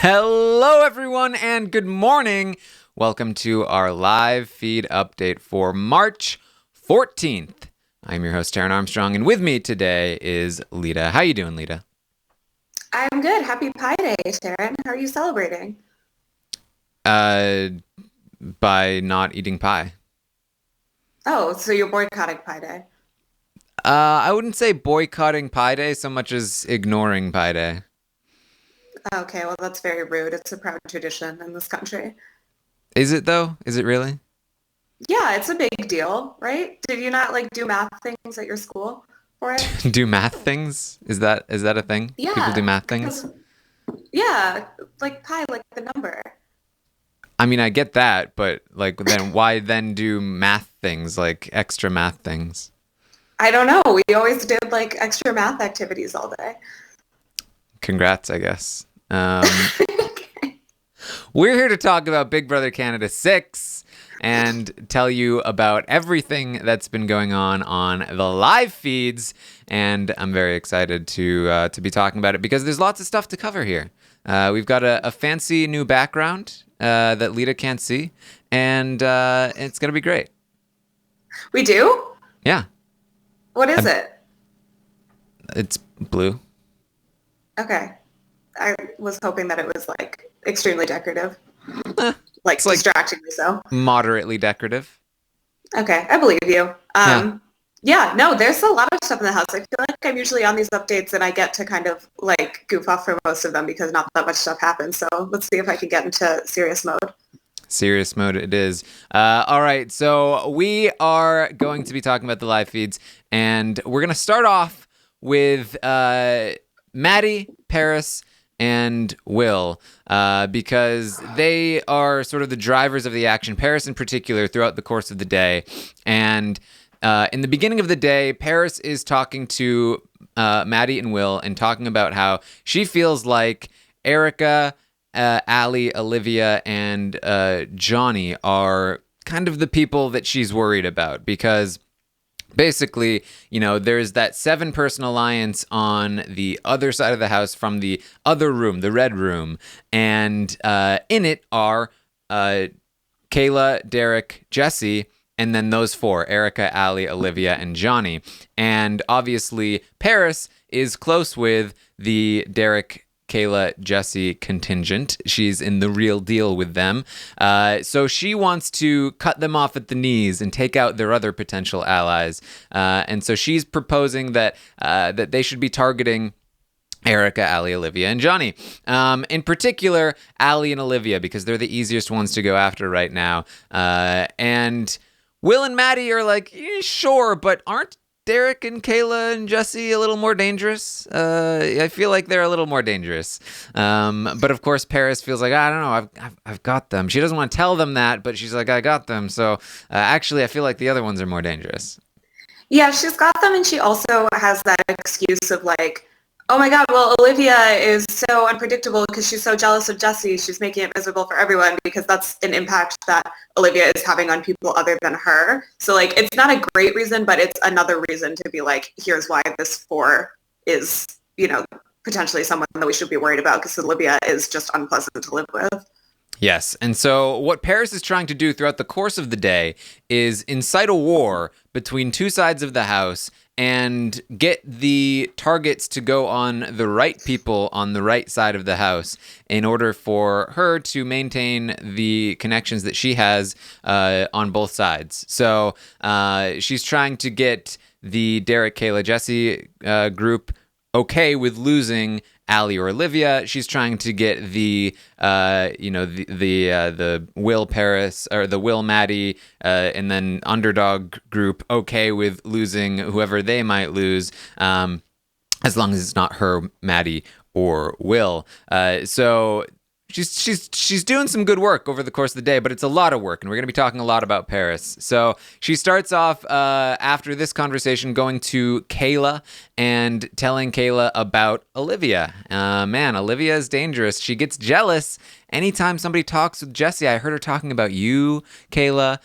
Hello, everyone, and good morning. Welcome to our live feed update for March 14th. I'm your host, Taran Armstrong, and with me today is Lita. How you doing, Lita? I'm good. Happy Pi Day, Taran. How are you celebrating? By not eating pie. Oh, so you're boycotting Pi Day. I wouldn't say boycotting Pi Day so much as ignoring Pi Day. Okay, well, that's very rude. It's a proud tradition in this country. Is it, though? Is it really? Yeah, it's a big deal, right? Did you not do math things at your school for it? Do math things? Is that a thing? People do Yeah, math things? because yeah, like pi, like the number. I mean, I get that, but then why then do math things, like extra math things? I don't know. We always did extra math activities all day. Congrats, I guess. We're here to talk about Big Brother Canada 6 and tell you about everything that's been going on the live feeds. And I'm very excited to be talking about it because there's lots of stuff to cover here. We've got a fancy new background that Lita can't see, and it's going to be great. We do? Yeah. What is it? It's blue. Okay. I was hoping that it was extremely decorative. It's Distractingly so. Moderately decorative. Okay, I believe you. Yeah. Yeah, no, there's a lot of stuff in the house. I feel like I'm usually on these updates and I get to kind of goof off for most of them because not that much stuff happens. So let's see if I can get into serious mode. Serious mode it is. All right, so we are going to be talking about the live feeds, and we're going to start off with Maddie, Paris, and Will, because they are sort of the drivers of the action, Paris in particular, throughout the course of the day. And in the beginning of the day, Paris is talking to Maddie and Will and talking about how she feels like Erica, Ali, Olivia, and Johnny are kind of the people that she's worried about because basically, there's that 7-person alliance on the other side of the house from the other room, the red room. And in it are Kayla, Derek, Jesse, and then those 4, Erica, Ali, Olivia, and Johnny. And obviously, Paris is close with the Derek, Kayla, Jesse contingent. She's in the real deal with them. So she wants to cut them off at the knees and take out their other potential allies. And so she's proposing that they should be targeting Erica, Ali, Olivia, and Johnny. In particular, Ali and Olivia, because they're the easiest ones to go after right now. And Will and Maddie are like, sure, but aren't Derek and Kayla and Jesse a little more dangerous? I feel like they're a little more dangerous. But of course, Paris feels like, I don't know, I've got them. She doesn't want to tell them that, but she's like, I got them. So actually, I feel like the other ones are more dangerous. Yeah, she's got them, and she also has that excuse of oh my God, well, Olivia is so unpredictable because she's so jealous of Jesse. She's making it miserable for everyone because that's an impact that Olivia is having on people other than her. So it's not a great reason, but it's another reason to be here's why this 4 is, potentially someone that we should be worried about because Olivia is just unpleasant to live with. Yes, and so what Paris is trying to do throughout the course of the day is incite a war between 2 sides of the house and get the targets to go on the right people on the right side of the house in order for her to maintain the connections that she has on both sides. So she's trying to get the Derek, Kayla, Jesse group okay with losing Ali or Olivia. She's trying to get the Will Paris or the Will Maddie and then underdog group okay with losing whoever they might lose, as long as it's not her, Maddie, or Will. So she's doing some good work over the course of the day, but it's a lot of work, and we're going to be talking a lot about Paris. So she starts off after this conversation going to Kayla and telling Kayla about Olivia. Man, Olivia is dangerous. She gets jealous anytime somebody talks with Jessie, I heard her talking about you, Kayla.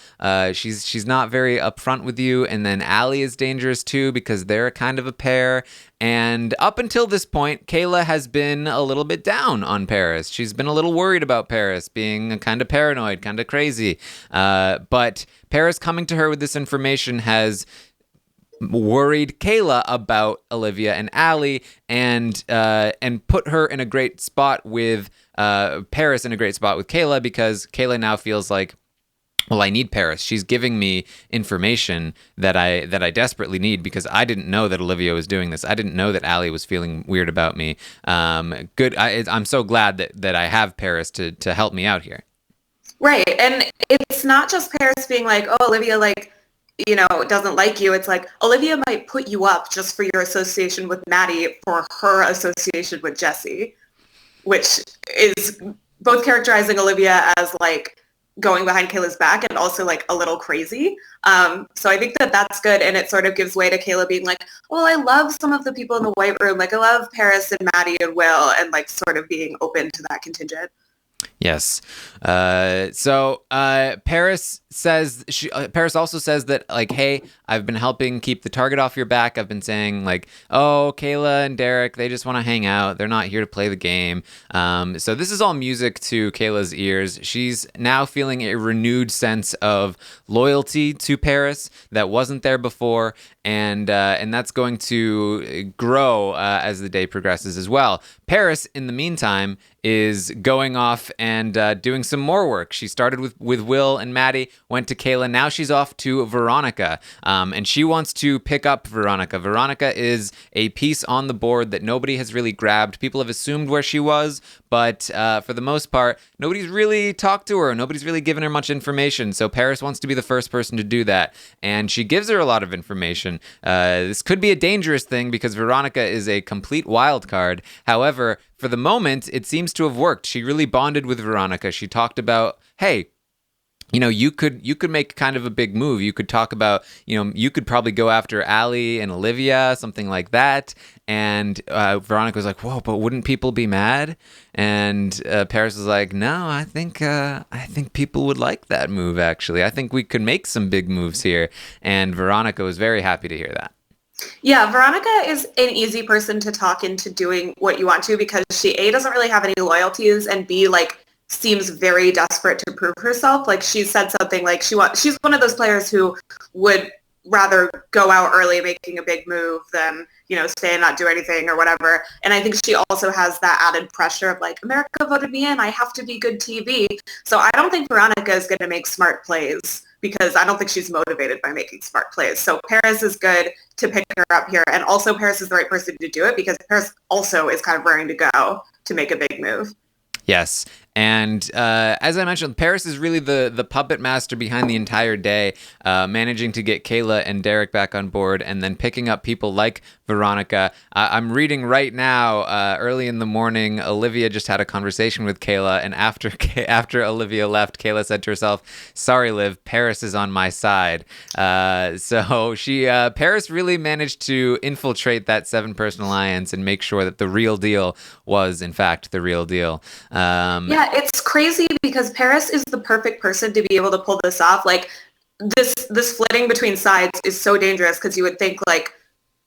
She's not very upfront with you. And then Allie is dangerous too because they're kind of a pair. And up until this point, Kayla has been a little bit down on Paris. She's been a little worried about Paris being kind of paranoid, kind of crazy. But Paris coming to her with this information has worried Kayla about Olivia and Allie, and put her in a great spot with Paris in a great spot with Kayla, because Kayla now feels like, well, I need Paris. She's giving me information that I desperately need, because I didn't know that Olivia was doing this. I didn't know that Allie was feeling weird about me. I'm so glad that I have Paris to help me out here. Right. And it's not just Paris being like, oh, Olivia, like, you know, doesn't like you. It's like Olivia might put you up just for your association with Maddie for her association with Jessie, which is both characterizing Olivia as like going behind Kayla's back and also like a little crazy. So I think that that's good. And it sort of gives way to Kayla being like, well, I love some of the people in the White Room. Like I love Paris and Maddie and Will, and like sort of being open to that contingent. Yes. So Paris says Paris also says that, like, hey, I've been helping keep the target off your back. I've been saying like, oh, Kayla and Derek, they just want to hang out. They're not here to play the game. So this is all music to Kayla's ears. She's now feeling a renewed sense of loyalty to Paris that wasn't there before, and that's going to grow as the day progresses as well. Paris, in the meantime, is going off and doing some more work. She started with Will and Maddie, went to Kayla. Now she's off to Veronica, and she wants to pick up Veronica. Veronica is a piece on the board that nobody has really grabbed. People have assumed where she was, but for the most part, nobody's really talked to her. Nobody's really given her much information. So Paris wants to be the first person to do that, and she gives her a lot of information. This could be a dangerous thing because Veronica is a complete wild card. However, for the moment, it seems to have worked. She really bonded with Veronica. She talked about, hey, you know, you could make kind of a big move. You could talk about, you know, you could probably go after Allie and Olivia, something like that. And Veronica was like, whoa, but wouldn't people be mad? And Paris was like, no, I think people would like that move, actually. I think we could make some big moves here. And Veronica was very happy to hear that. Yeah, Veronica is an easy person to talk into doing what you want to, because she A, doesn't really have any loyalties, and B, like seems very desperate to prove herself. Like she said something like she's one of those players who would rather go out early making a big move than, you know, stay and not do anything or whatever. And I think she also has that added pressure of like, America voted me in, I have to be good TV. So I don't think Veronica is going to make smart plays, because I don't think she's motivated by making smart plays. So Paris is good to pick her up here. And also Paris is the right person to do it, because Paris also is kind of raring to go to make a big move. Yes. And as I mentioned, Paris is really the puppet master behind the entire day, managing to get Kayla and Derek back on board, and then picking up people like Veronica. I'm reading right now, early in the morning, Olivia just had a conversation with Kayla, and after Olivia left, Kayla said to herself, sorry, Liv, Paris is on my side. So Paris really managed to infiltrate that 7-person alliance and make sure that the real deal was, in fact, the real deal. Yeah, it's crazy because Paris is the perfect person to be able to pull this off. Like this flitting between sides is so dangerous, because you would think like,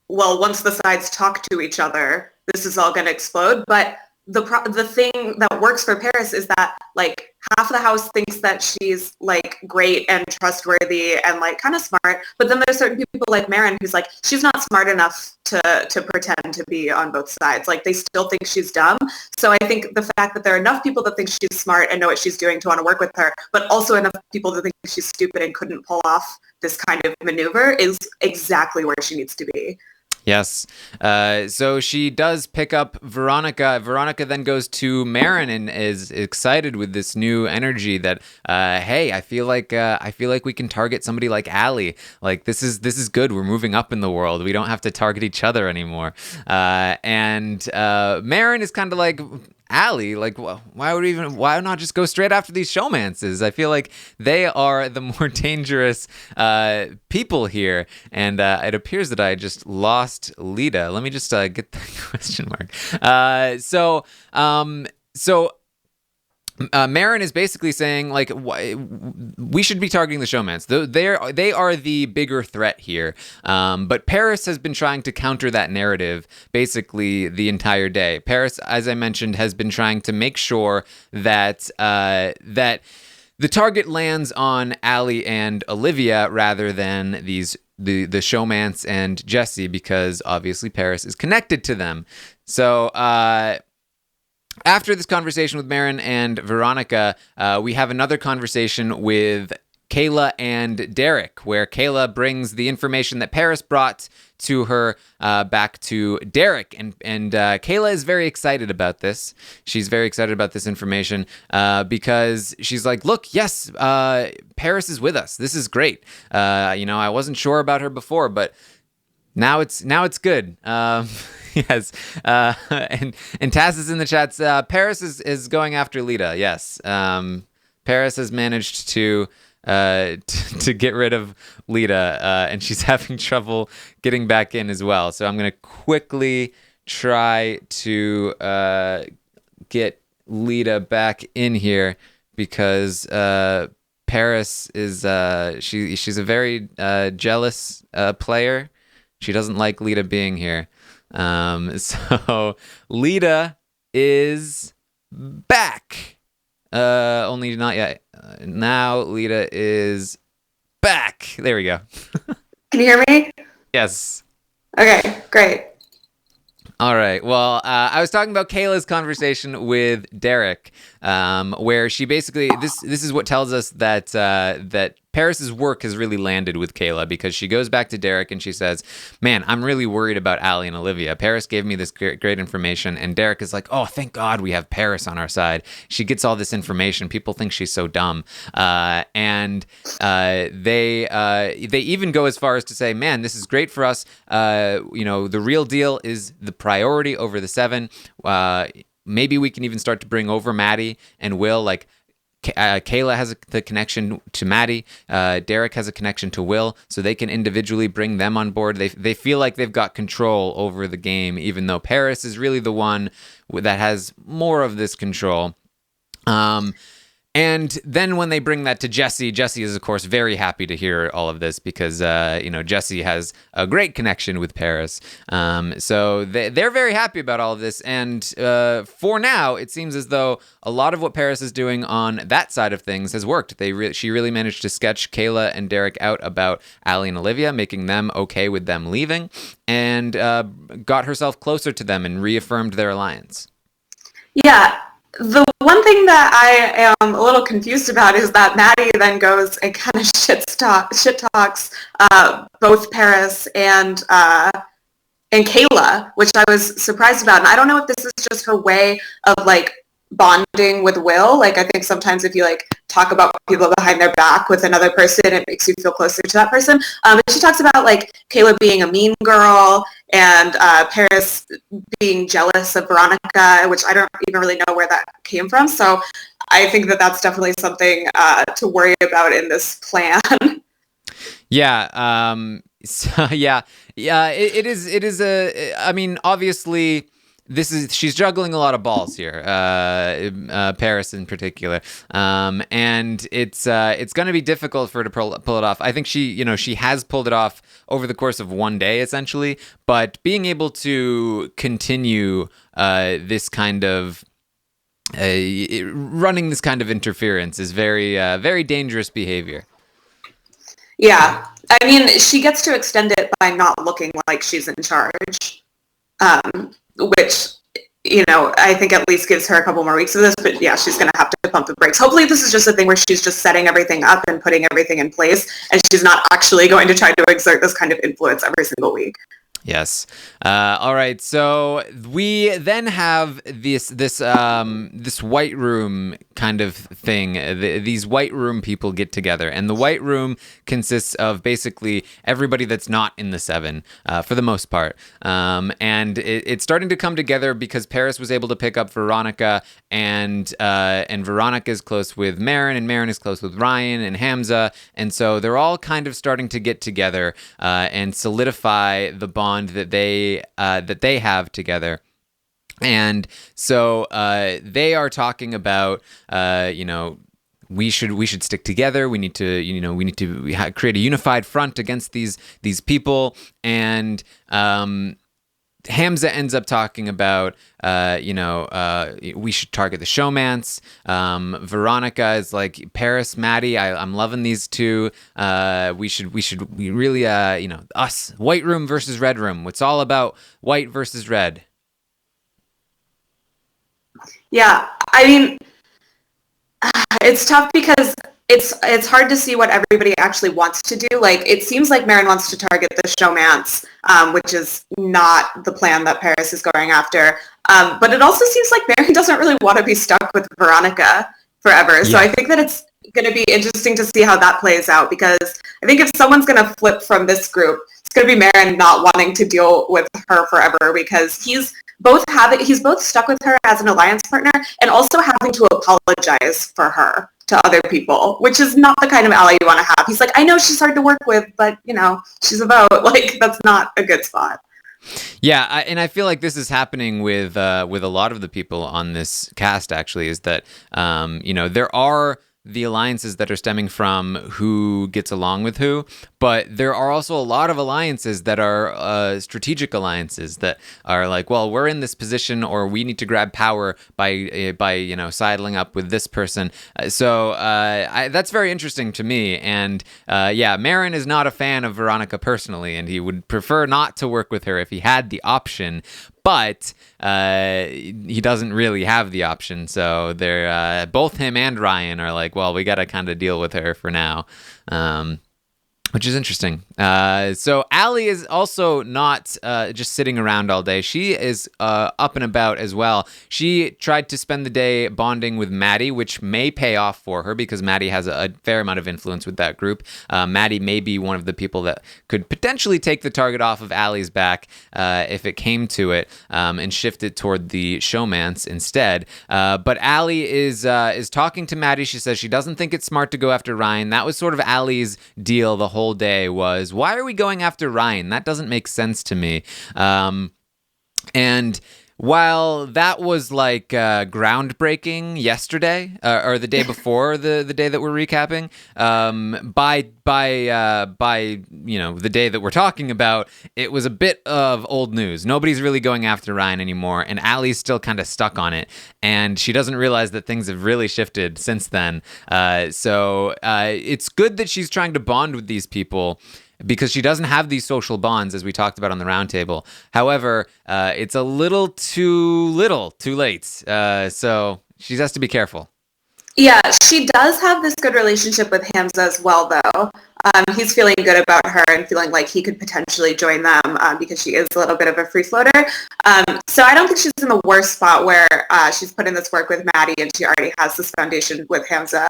well, once the sides talk to each other, this is all going to explode. But the thing that works for Paris is that like half the house thinks that she's like great and trustworthy and like kind of smart, but then there's certain people like Marin who's like, she's not smart enough to pretend to be on both sides. Like they still think she's dumb. So I think the fact that there are enough people that think she's smart and know what she's doing to want to work with her, but also enough people that think she's stupid and couldn't pull off this kind of maneuver is exactly where she needs to be. Yes. So she does pick up Veronica. Veronica then goes to Marin and is excited with this new energy that, hey, I feel like we can target somebody like Allie. Like this is good. We're moving up in the world. We don't have to target each other anymore. And Marin is kind of like, Allie, like, why not just go straight after these showmances? I feel like they are the more dangerous people here. And it appears that I just lost Lita. Let me just get the question mark. So Marin is basically saying, like, we should be targeting the showmans. They are the bigger threat here. But Paris has been trying to counter that narrative basically the entire day. Paris, as I mentioned, has been trying to make sure that that the target lands on Allie and Olivia rather than the showmance and Jesse, because obviously Paris is connected to them. So after this conversation with Marin and Veronica, we have another conversation with Kayla and Derek, where Kayla brings the information that Paris brought to her back to Derek. And Kayla is very excited about this. She's very excited about this information because she's like, look, yes, Paris is with us. This is great. I wasn't sure about her before, but now it's good. Yes. And Taz is in the chats. Paris is going after Lita. Yes. Paris has managed to get rid of Lita, and she's having trouble getting back in as well. So I'm going to quickly try to get Lita back in here because Paris is she's a very jealous player. She doesn't like Lita being here. So Lita is back. Only not yet. Now Lita is back. There we go. Can you hear me? Yes. Okay, great. All right. Well, I was talking about Kayla's conversation with Derek, where she basically this is what tells us that that Paris's work has really landed with Kayla, because she goes back to Derek and she says, man, I'm really worried about Allie and Olivia. Paris gave me this great information. And Derek is like, oh, thank God we have Paris on our side. She gets all this information. People think she's so dumb. And they even go as far as to say, man, this is great for us. The real deal is the priority over the 7. Maybe we can even start to bring over Maddie and Will. Like, Kayla has the connection to Maddie. Derek has a connection to Will, so they can individually bring them on board. They feel like they've got control over the game, even though Paris is really the one that has more of this control. And then when they bring that to Jesse is, of course, very happy to hear all of this because, Jesse has a great connection with Paris. So they're very happy about all of this. And for now, it seems as though a lot of what Paris is doing on that side of things has worked. She really managed to sketch Kayla and Derek out about Allie and Olivia, making them okay with them leaving, and got herself closer to them and reaffirmed their alliance. Yeah. The one thing that I am a little confused about is that Maddie then goes and kind of shit talks both Paris and Kayla, which I was surprised about. And I don't know if this is just her way of like bonding with Will. Like, I think sometimes if you like talk about people behind their back with another person, it makes you feel closer to that person. But she talks about like Kayla being a mean girl and Paris being jealous of Veronica, which I don't even really know where that came from. So I think that that's definitely something to worry about in this plan. Yeah. It is I mean, obviously, she's juggling a lot of balls here, Paris in particular, and it's going to be difficult for her to pull it off. I think she has pulled it off over the course of one day, essentially, but being able to continue this kind of running this kind of interference is very very dangerous behavior. Yeah, I mean, she gets to extend it by not looking like she's in charge. Which, I think at least gives her a couple more weeks of this, but yeah, she's going to have to pump the brakes. Hopefully this is just a thing where she's just setting everything up and putting everything in place, and she's not actually going to try to exert this kind of influence every single week. Yes. All right. So we then have this white room kind of thing. These white room people get together, and the white room consists of basically everybody that's not in the 7, for the most part. And it's starting to come together because Paris was able to pick up Veronica, and Veronica is close with Marin, and Marin is close with Ryan and Hamza, and so they're all kind of starting to get together and solidify the bond that they have together. And so they are talking about, we should stick together. We need to create a unified front against these people. And Hamza ends up talking about, we should target the showmance. Veronica is like, Paris, Maddie, I'm loving these two. We really, us, white room versus red room. It's all about white versus red. Yeah, I mean, it's tough because it's hard to see what everybody actually wants to do. Like, it seems like Marin wants to target the showmance, which is not the plan that Paris is going after. But it also seems like Marin doesn't really want to be stuck with Veronica forever. Yeah. So I think that it's going to be interesting to see how that plays out, because I think if someone's going to flip from this group, it's going to be Marin not wanting to deal with her forever, because he's both stuck with her as an alliance partner and also having to apologize for her to other people, which is not the kind of ally you want to have. He's like, I know she's hard to work with, but she's a vote. Like, that's not a good spot. Yeah, and I feel like this is happening with a lot of the people on this cast. Actually, is that there are the alliances that are stemming from who gets along with who, but there are also a lot of alliances that are strategic alliances that are like, well, we're in this position, or we need to grab power by sidling up with this person. So that's very interesting to me. And Marin is not a fan of Veronica personally, and he would prefer not to work with her if he had the option. But he doesn't really have the option, so they're both him and Ryan are like, well, we got to kind of deal with her for now. Which is interesting. So Allie is also not just sitting around all day. She is up and about as well. She tried to spend the day bonding with Maddie, which may pay off for her because Maddie has a fair amount of influence with that group. Maddie may be one of the people that could potentially take the target off of Allie's back if it came to it, and shift it toward the showmance instead. But Allie is talking to Maddie. She says she doesn't think it's smart to go after Ryan. That was sort of Allie's deal the whole day, was, why are we going after Ryan? That doesn't make sense to me. And while that was like groundbreaking yesterday, or the day before the day that we're recapping, by the day that we're talking about, it was a bit of old news. Nobody's really going after Ryan anymore, and Allie's still kind of stuck on it, and she doesn't realize that things have really shifted since then. So it's good that she's trying to bond with these people, because she doesn't have these social bonds, as we talked about on the roundtable. However, it's a little too late. So she has to be careful. Yeah, she does have this good relationship with Hamza as well, though. He's feeling good about her and feeling like he could potentially join them because she is a little bit of a free floater. So I don't think she's in the worst spot where she's put in this work with Maddie and she already has this foundation with Hamza.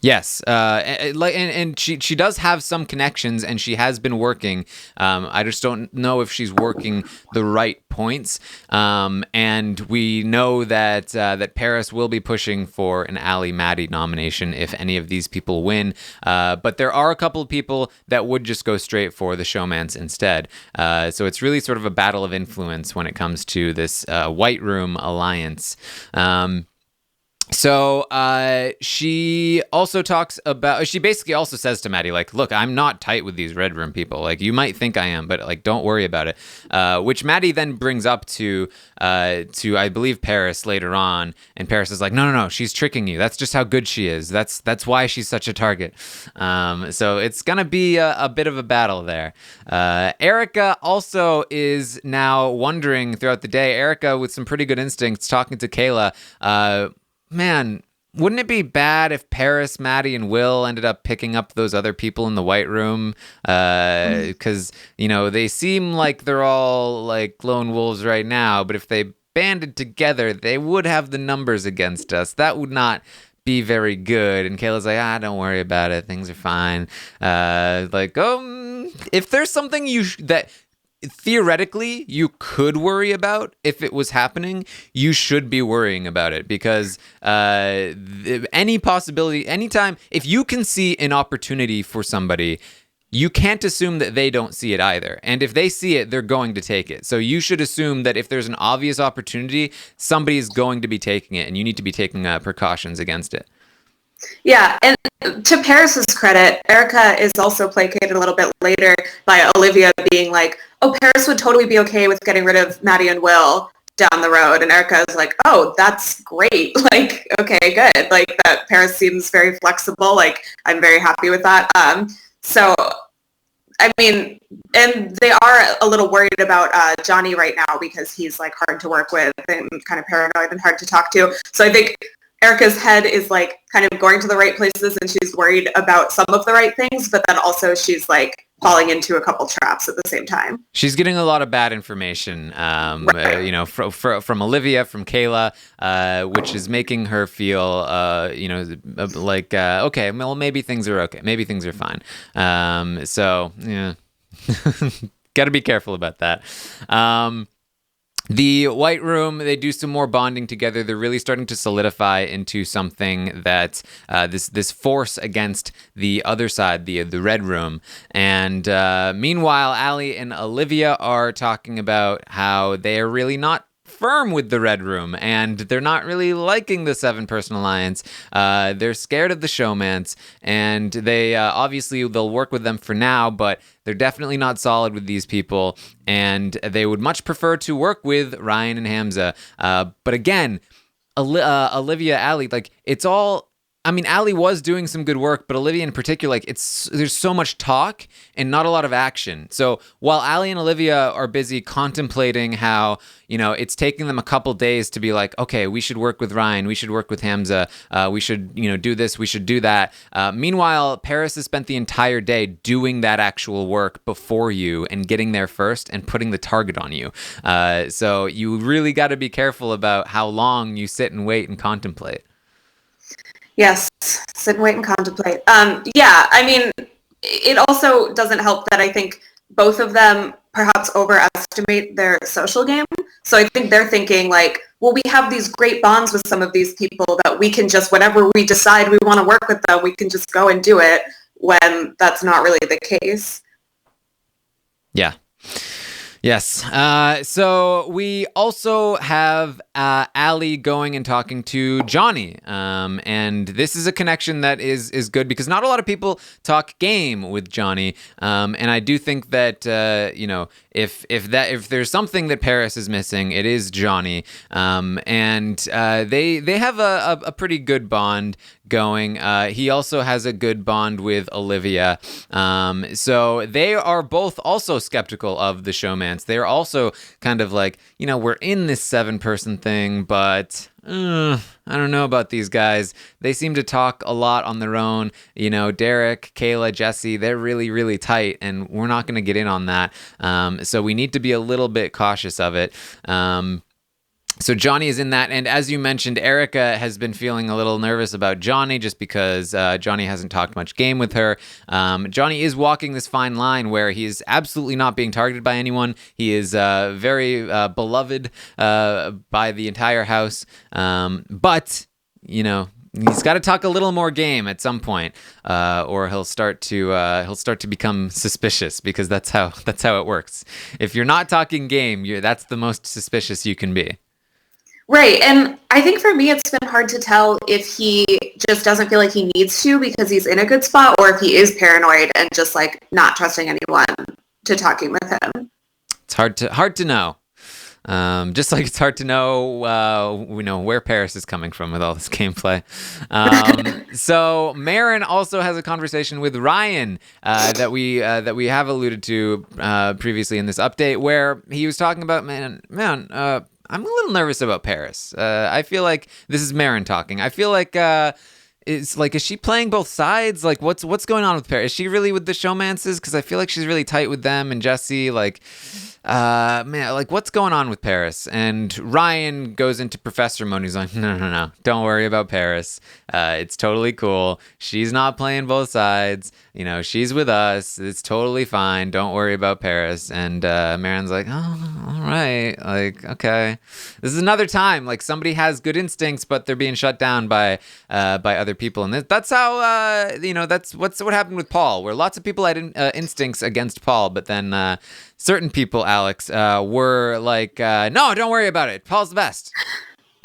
Yes, and she does have some connections, and she has been working. I just don't know if she's working the right points. And we know that Paris will be pushing for an Allie Maddie nomination if any of these people win. But there are a couple of people that would just go straight for the showmance instead. So it's really sort of a battle of influence when it comes to this White Room alliance. So she also she basically also says to Maddie, like, look, I'm not tight with these Red Room people. Like, you might think I am, but like, don't worry about it. Which Maddie then brings up to I believe Paris later on, and Paris is like, no, she's tricking you. That's just how good she is. That's why she's such a target. So it's gonna be a bit of a battle there. Erica also is now wondering throughout the day. Erica, with some pretty good instincts, talking to Kayla. Man, wouldn't it be bad if Paris, Maddie, and Will ended up picking up those other people in the White Room? Because, they seem like they're all like lone wolves right now, but if they banded together, they would have the numbers against us. That would not be very good. And Kayla's like, don't worry about it. Things are fine. If there's something that theoretically you could worry about if it was happening, you should be worrying about it, because any possibility, anytime, if you can see an opportunity for somebody, you can't assume that they don't see it either. And if they see it, they're going to take it. So you should assume that if there's an obvious opportunity, somebody's going to be taking it, and you need to be taking precautions against it. Yeah, and to Paris's credit, Erica is also placated a little bit later by Olivia being like, oh, Paris would totally be okay with getting rid of Maddie and Will down the road. And Erica is like, oh, that's great. Like, okay, good. Like, that Paris seems very flexible. Like, I'm very happy with that. So, I mean, and they are a little worried about Johnny right now because he's, like, hard to work with and kind of paranoid and hard to talk to. So I think Erica's head is like kind of going to the right places and she's worried about some of the right things, but then also she's like falling into a couple traps at the same time. She's getting a lot of bad information, right. You know, from Olivia, from Kayla, which is making her feel, you know, like, okay, well, maybe things are okay. Maybe things are fine. So, yeah, got to be careful about that. The White Room, they do some more bonding together. They're really starting to solidify into something that this force against the other side, the Red Room. And meanwhile, Allie and Olivia are talking about how they are really not firm with the Red Room, and they're not really liking the 7-person alliance. They're scared of the showmance, and they obviously they'll work with them for now, but they're definitely not solid with these people, and they would much prefer to work with Ryan and Hamza. But again, Olivia, Allie, like, it's all, I mean, Allie was doing some good work, but Olivia in particular, like, there's so much talk and not a lot of action. So while Allie and Olivia are busy contemplating how, you know, it's taking them a couple days to be like, okay, we should work with Ryan, we should work with Hamza, we should, you know, do this, we should do that. Meanwhile, Paris has spent the entire day doing that actual work before you and getting there first and putting the target on you. So you really got to be careful about how long you sit and wait and contemplate. Yes, sit and wait and contemplate. Yeah, I mean, it also doesn't help that I think both of them perhaps overestimate their social game. So I think they're thinking like, well, we have these great bonds with some of these people that we can just, whenever we decide we want to work with them, we can just go and do it, when that's not really the case. Yeah. Yes. So we also have Allie going and talking to Johnny. And this is a connection that is good because not a lot of people talk game with Johnny. And I do think that, you know, if there's something that Paris is missing, it is Johnny. And they have a pretty good bond going. He also has a good bond with Olivia. So they are both also skeptical of the showmance. They're also kind of like, you know, we're in this 7-person thing, but I don't know about these guys. They seem to talk a lot on their own. You know, Derek, Kayla, Jesse, they're really, really tight, and we're not going to get in on that. So we need to be a little bit cautious of it. So Johnny is in that, and as you mentioned, Erica has been feeling a little nervous about Johnny just because Johnny hasn't talked much game with her. Johnny is walking this fine line where he is absolutely not being targeted by anyone. He is very beloved by the entire house, but, you know, he's got to talk a little more game at some point, or he'll start to become suspicious, because that's how it works. If you're not talking game, that's the most suspicious you can be. Right. And I think for me, it's been hard to tell if he just doesn't feel like he needs to because he's in a good spot, or if he is paranoid and just like not trusting anyone to talking with him. It's hard to know. Just like it's hard to know, where Paris is coming from with all this gameplay. So Marin also has a conversation with Ryan that we have alluded to previously in this update, where he was talking about, I'm a little nervous about Paris. I feel like this is Marin talking. I feel like it's like, is she playing both sides? Like, what's going on with Paris? Is she really with the showmances? Because I feel like she's really tight with them and Jesse. Like, man, like, what's going on with Paris? And Ryan goes into professor mode. He's like, no, don't worry about Paris. It's totally cool. She's not playing both sides. You know, she's with us. It's totally fine. Don't worry about Paris. And Marin's like, oh, all right. Like, okay. This is another time. Like, somebody has good instincts, but they're being shut down by other people. And that's how, that's what happened with Paul, where lots of people had instincts against Paul, but then certain people, Alex, were like, no, don't worry about it. Paul's the best.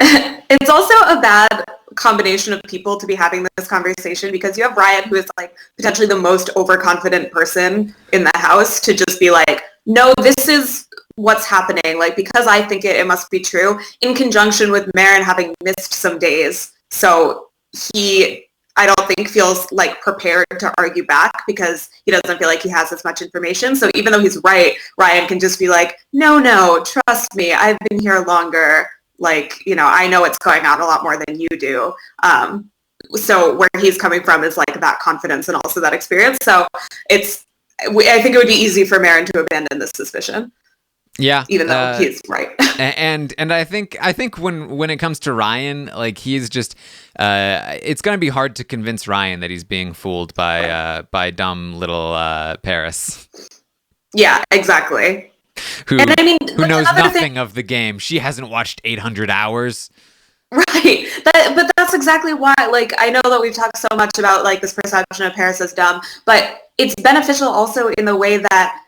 It's also a bad combination of people to be having this conversation, because you have Ryan, who is like potentially the most overconfident person in the house, to just be like, no, this is what's happening. Like, because I think it must be true, in conjunction with Marin having missed some days. So he, I don't think, feels like prepared to argue back because he doesn't feel like he has as much information. So even though he's right, Ryan can just be like, no, trust me, I've been here longer. Like, I know what's going on a lot more than you do. So where he's coming from is like that confidence and also that experience. So I think it would be easy for Marin to abandon this suspicion. Yeah, even though he's right. and I think when it comes to Ryan, like, he's just it's gonna be hard to convince Ryan that he's being fooled by dumb little Paris. Yeah, exactly. Who knows nothing of the game. She hasn't watched 800 hours. Right. But that's exactly why, like, I know that we've talked so much about like this perception of Paris as dumb, but it's beneficial also in the way that,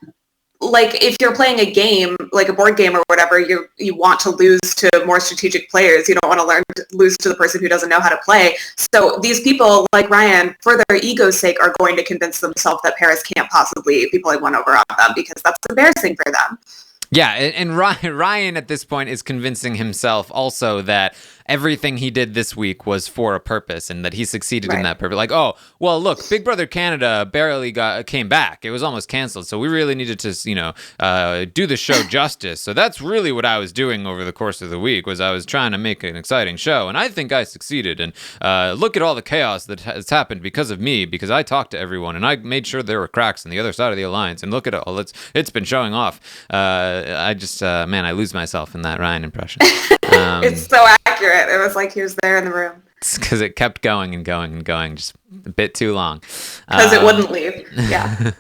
like, if you're playing a game, like a board game or whatever, you want to lose to more strategic players. You don't want to lose to the person who doesn't know how to play. So these people, like Ryan, for their ego's sake, are going to convince themselves that Paris can't possibly be playing one over on them, because that's embarrassing for them. Yeah, and Ryan at this point is convincing himself also that everything he did this week was for a purpose and that he succeeded in that purpose. Like, oh, well, look, Big Brother Canada barely came back. It was almost canceled. So we really needed to, do the show justice. So that's really what I was doing over the course of the week, was I was trying to make an exciting show. And I think I succeeded. And look at all the chaos that has happened because of me, because I talked to everyone and I made sure there were cracks on the other side of the alliance. And look at all it's been showing off. I just, I lose myself in that Ryan impression. It's so accurate. It was like he was there in the room. It's because it kept going and going and going, just a bit too long. Because it wouldn't leave. Yeah.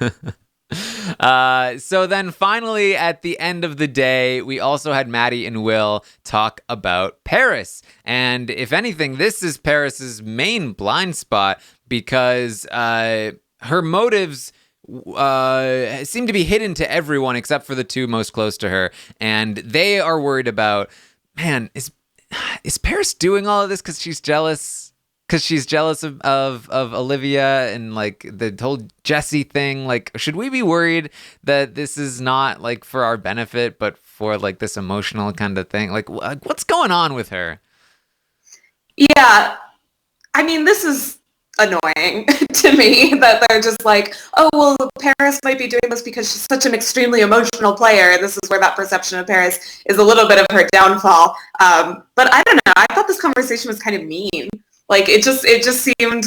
So then finally, at the end of the day, we also had Maddie and Will talk about Paris. And if anything, this is Paris's main blind spot, because her motives seem to be hidden to everyone except for the two most close to her. And they are worried about, man, is Paris doing all of this because she's jealous? Because she's jealous of Olivia and like the whole Jesse thing. Like, should we be worried that this is not like for our benefit, but for like this emotional kind of thing? Like, what's going on with her? Yeah, I mean, this is annoying to me that they're just like, oh, well, Paris might be doing this because she's such an extremely emotional player, and this is where that perception of Paris is a little bit of her downfall. But I don't know. I thought this conversation was kind of mean. Like, it just seemed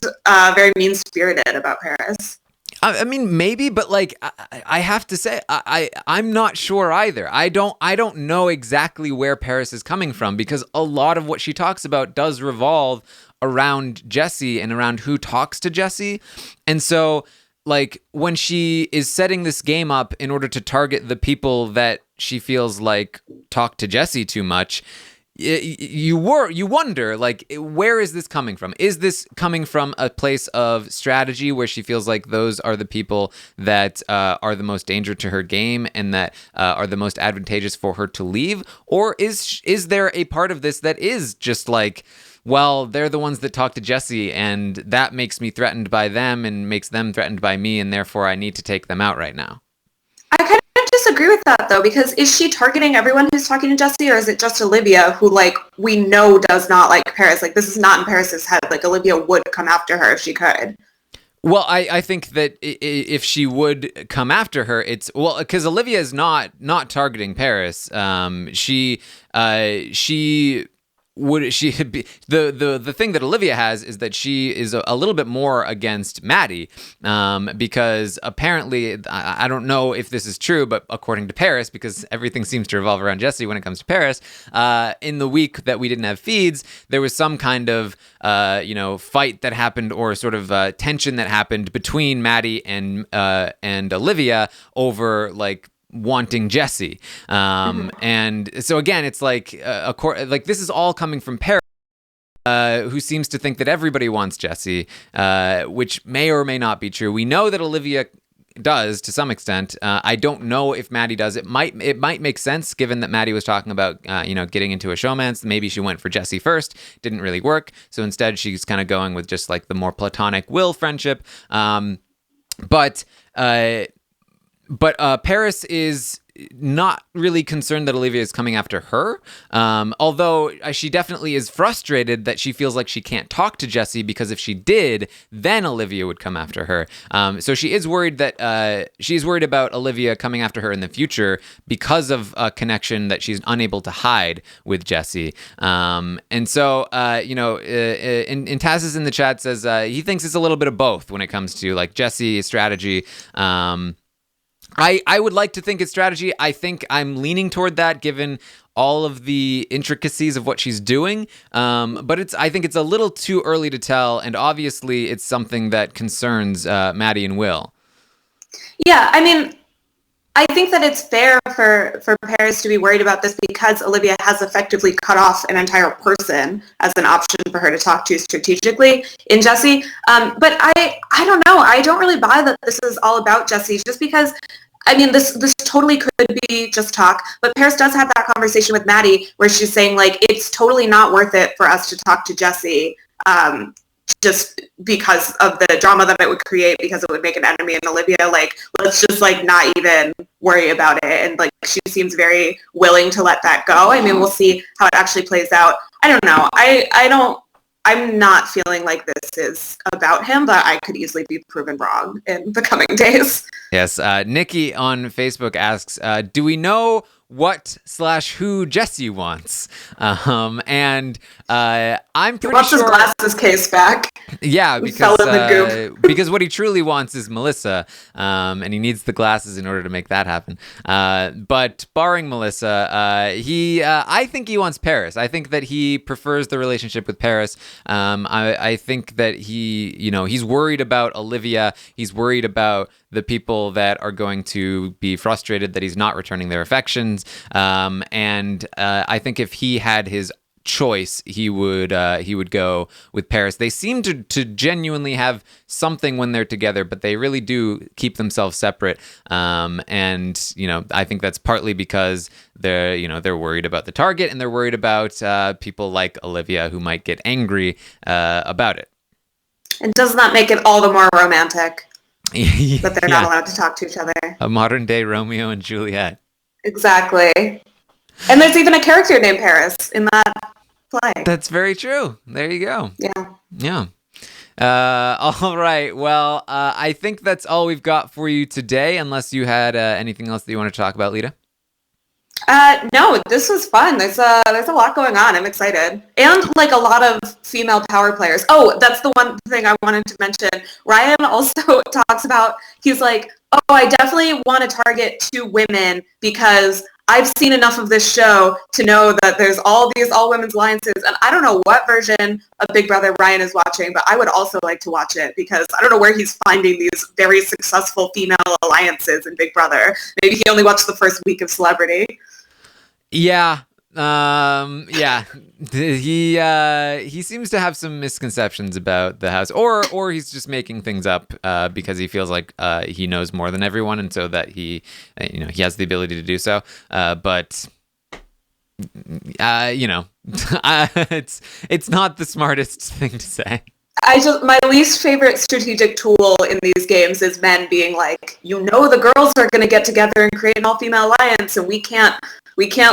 very mean-spirited about Paris. I mean, maybe, but like, I have to say, I'm not sure either. I don't know exactly where Paris is coming from, because a lot of what she talks about does revolve around Jesse and around who talks to Jesse. And so, like, when she is setting this game up in order to target the people that she feels like talk to Jesse too much, you wonder, like, where is this coming from? Is this coming from a place of strategy where she feels like those are the people that are the most danger to her game and that are the most advantageous for her to leave? Or is there a part of this that is just like, well, they're the ones that talk to Jesse, and that makes me threatened by them and makes them threatened by me, and therefore I need to take them out right now? I kind of disagree with that, though, because is she targeting everyone who's talking to Jesse, or is it just Olivia, who, like, we know does not like Paris? Like, this is not in Paris's head. Like, Olivia would come after her if she could. Well, I think that if she would come after her, it's, well, because Olivia is not targeting Paris. She would she be the thing that Olivia has is that she is a little bit more against Maddie, because apparently I don't know if this is true, but according to Paris, because everything seems to revolve around Jesse when it comes to Paris, in the week that we didn't have feeds, there was some kind of fight that happened, or sort of tension that happened between Maddie and Olivia over like wanting Jesse, and so again, it's like this is all coming from Paris, who seems to think that everybody wants Jesse, which may or may not be true. We know that Olivia does to some extent. I don't know if Maddie does. It might make sense given that Maddie was talking about getting into a showmance. Maybe she went for Jesse first, didn't really work, so instead she's kind of going with just like the more platonic Will friendship. But Paris is not really concerned that Olivia is coming after her, although she definitely is frustrated that she feels like she can't talk to Jesse, because if she did, then Olivia would come after her. So she is worried that she's worried about Olivia coming after her in the future because of a connection that she's unable to hide with Jesse. And so in Taz's in the chat says he thinks it's a little bit of both when it comes to like Jesse's strategy. I would like to think it's strategy. I think I'm leaning toward that given all of the intricacies of what she's doing. But I think it's a little too early to tell. And obviously it's something that concerns Maddie and Will. Yeah, I mean, I think that it's fair for Paris to be worried about this because Olivia has effectively cut off an entire person as an option for her to talk to strategically in Jesse. But I don't know. I don't really buy that this is all about Jesse, just because, I mean, this totally could be just talk, but Paris does have that conversation with Maddie where she's saying, like, it's totally not worth it for us to talk to Jesse, just because of the drama that it would create, because it would make an enemy in Olivia. Like, let's just like not even worry about it. And like, she seems very willing to let that go. I mean, we'll see how it actually plays out. I don't know. I'm not feeling like this is about him, but I could easily be proven wrong in the coming days. Yes. Nikki on Facebook asks, do we know what/who Jesse wants? And I'm pretty wants sure his glasses case back. Yeah, because what he truly wants is Melissa, and he needs the glasses in order to make that happen. But barring Melissa, I think he wants Paris. I think that he prefers the relationship with Paris. I think that he's worried about Olivia. He's worried about the people that are going to be frustrated that he's not returning their affections. And I think if he had his choice, he would go with Paris. They seem to genuinely have something when they're together, but they really do keep themselves separate. And I think that's partly because they're worried about the target, and they're worried about people like Olivia who might get angry about it. And does not make it all the more romantic that they're not allowed to talk to each other. A modern day Romeo and Juliet. Exactly. And there's even a character named Paris in that play. That's very true. There you go. Yeah. All right. Well, I think that's all we've got for you today, unless you had anything else that you want to talk about, Lita. No, this was fun. There's a lot going on. I'm excited. And like a lot of female power players. Oh, that's the one thing I wanted to mention. Ryan also talks about, he's like, oh, I definitely want to target 2 women because I've seen enough of this show to know that there's all these all-women's alliances, and I don't know what version of Big Brother Ryan is watching, but I would also like to watch it because I don't know where he's finding these very successful female alliances in Big Brother. Maybe he only watched the first week of Celebrity. Yeah. He seems to have some misconceptions about the house, or he's just making things up because he feels like he knows more than everyone, and so that he has the ability to do so. But it's not the smartest thing to say. My least favorite strategic tool in these games is men being like, the girls are going to get together and create an all-female alliance, and we can't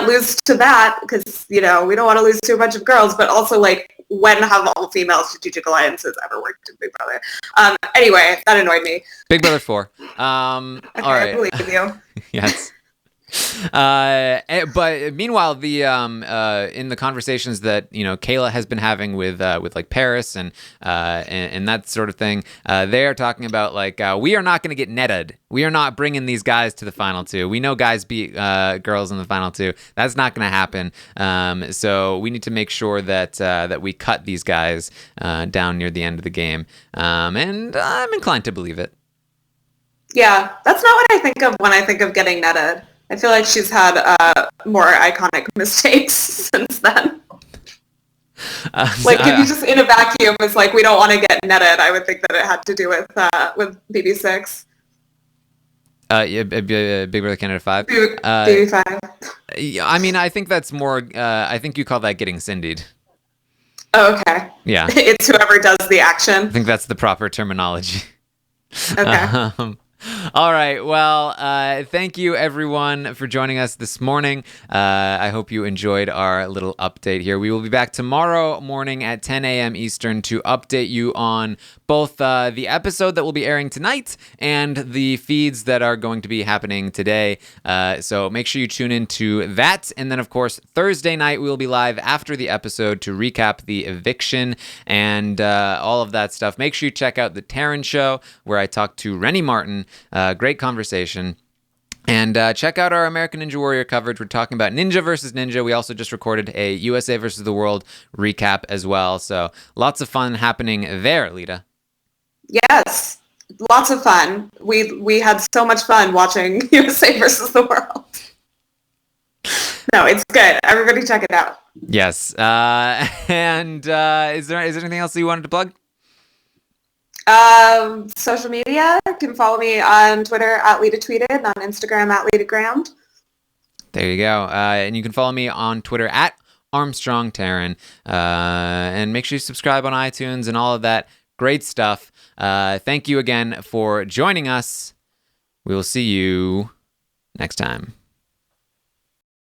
lose to that because, we don't want to lose to a bunch of girls, but also, like, when have all-female strategic alliances ever worked in Big Brother? Anyway, that annoyed me. Big Brother 4. Okay, all right. I believe you. Yes. But meanwhile, the in the conversations that Kayla has been having with like Paris and that sort of thing, they are talking about like we are not going to get netted. We are not bringing these guys to the final two. We know guys beat girls in the final two. That's not going to happen. So we need to make sure that we cut these guys down near the end of the game. And I'm inclined to believe it. Yeah, that's not what I think of when I think of getting netted. I feel like she's had more iconic mistakes since then. Like, if you just in a vacuum, it's like we don't want to get netted. I would think that it had to do with BB6. Yeah, Big Brother Canada 5. BB5. I mean, I think that's more. I think you call that getting Cindy'd. Oh, okay. Yeah. It's whoever does the action. I think that's the proper terminology. Okay. All right. Well, thank you everyone for joining us this morning. I hope you enjoyed our little update here. We will be back tomorrow morning at 10 a.m. Eastern to update you on both the episode that will be airing tonight and the feeds that are going to be happening today. So make sure you tune into that. And then, of course, Thursday night, we will be live after the episode to recap the eviction and all of that stuff. Make sure you check out the Taran Show, where I talked to Rennie Martin. Great conversation. And check out our American Ninja Warrior coverage. We're talking about Ninja versus Ninja. We also just recorded a USA versus the World recap as well. So lots of fun happening there, Lita. Yes, lots of fun. We had so much fun watching USA versus the World. No, it's good. Everybody check it out. Yes. And is there anything else that you wanted to plug? Social media. You can follow me on Twitter at Lita Tweeted and on Instagram at Lita Ground. There you go. And you can follow me on Twitter at Armstrong Taran. And make sure you subscribe on iTunes and all of that great stuff. Thank you again for joining us. We will see you next time.